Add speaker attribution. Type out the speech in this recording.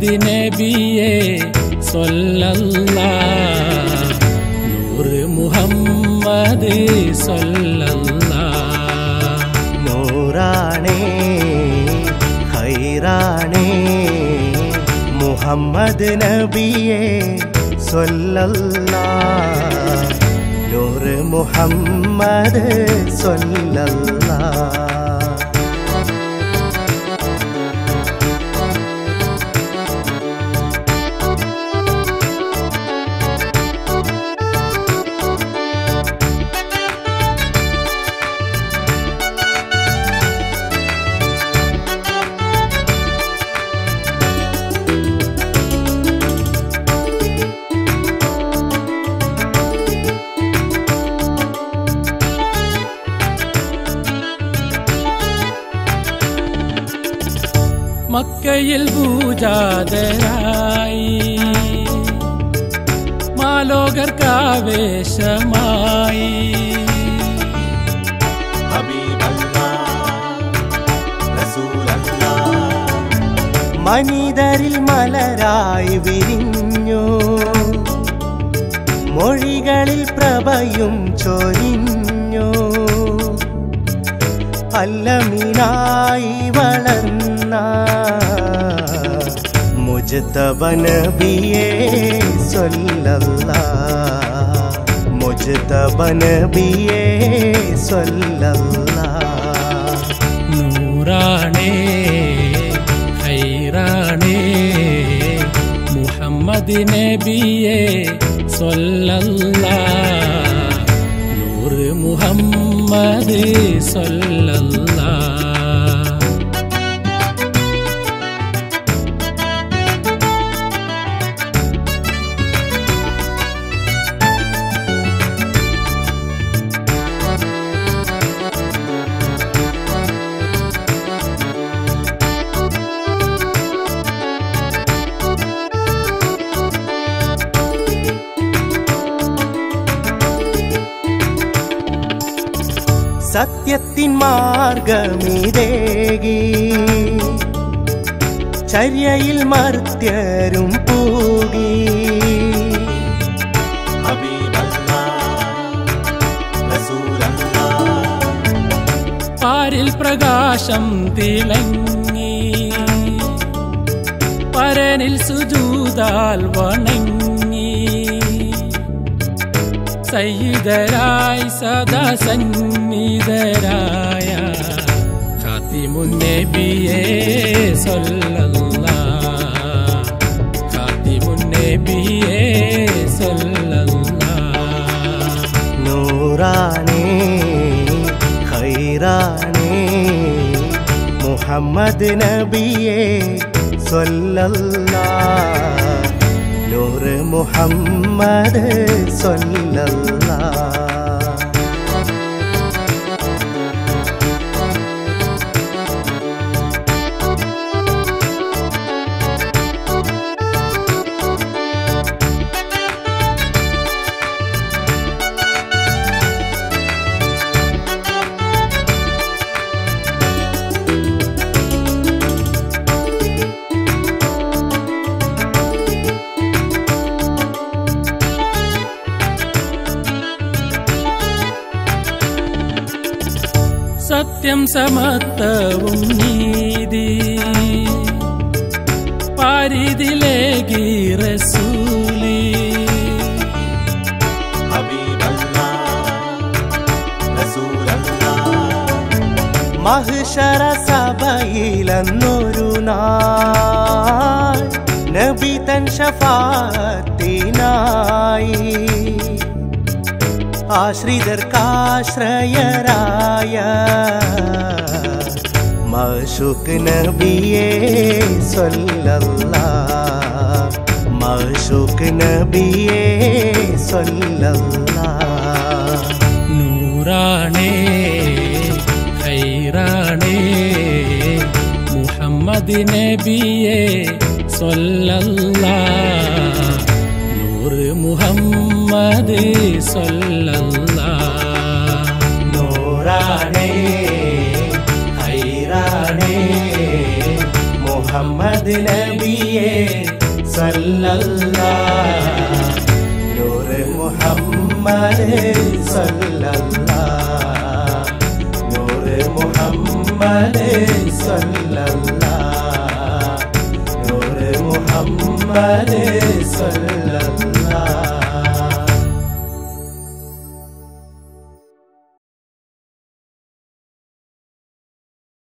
Speaker 1: മുഹമ്മദ് നബിയേ സ്വല്ലല്ലാഹ് നൂറ് മുഹമ്മദ് സ്വല്ലല്ലാഹ്
Speaker 2: നൂറാണേ ഖൈറാണേ മുഹമ്മദ് നബിയേ സ്വല്ലല്ലാഹ് നൂറ് മുഹമ്മദ് സ്വല്ലല്ലാഹ്
Speaker 1: മക്കയിൽ പൂജാതരായി മാലോകർക്കാവേശമായി
Speaker 2: മനിതരിൽ മലരായി വിരിഞ്ഞു മൊഴികളിൽ പ്രഭയും ചൊരിഞ്ഞു അല്ലമീനായി വളർന്ന മുജ്തബ നബിയേ സ്വല്ലല്ലാഹ് മുജ്തബ നബിയേ സ്വല്ലല്ലാഹ്
Speaker 1: നൂറാണേ ഖൈറാണേ മുഹമ്മദ് നബിയേ സ്വല്ലല്ലാഹ് നൂറ് മുഹമ്മദ് സ്വല്ലല്ലാഹ്
Speaker 2: സത്യത്തിൻ മാർഗമിതേകി ചര്യയിൽ മർത്യരും പൂകി
Speaker 1: പാരിൽ പ്രകാശം തിളങ്ങി പരനിൽ സുജൂദാൽ വണങ്ങി സയ്യിദരായി സദാ സന്നിധരായ ഖാതിമുൻ നബിയേ സ്വല്ലല്ലാഹ് ഖാതിമുൻ നബിയേ സ്വല്ലല്ലാഹ്
Speaker 2: നൂറാണേ ഖൈറാണേ മുഹമ്മദ് നബിയേ സ്വല്ലല്ലാഹ് നൂറ് മുഹമ്മദ് സ്വല്ലല്ലാഹ്
Speaker 1: സത്യം സമത്വവും നീതി പാരിതിലേകി റസൂലി
Speaker 2: മഹ്ശറ സഭയിലെന്നൊരു നാൾ നബി തൻ ശഫാഅത്തിനായി ആശ്രിതർക്കാശ്രയരായ മഅ്ശൂഖ് നബിയേ സ്വല്ലല്ലാഹ് മഅ്ശൂഖ് നബിയേ സ്വല്ലല്ലാഹ്
Speaker 1: നൂറാണേ ഖൈറാണേ മുഹമ്മദ് നബിയേ സ്വല്ലല്ലാഹ് നൂറ് മുഹമ്മദ് സ്വല്ലല്ലാഹ്
Speaker 2: നൂറാണേ ഖൈറാണേ മുഹമ്മദ് നബിയേ
Speaker 1: സല്ലല്ലാഹ്
Speaker 2: നൂറ് മുഹമ്മദ് സല്ലല്ലാഹ് നൂറ് മുഹമ്മദ് സല്ലല്ലാഹ് നൂറ് മുഹമ്മദ് സല്ലല്ലാഹ്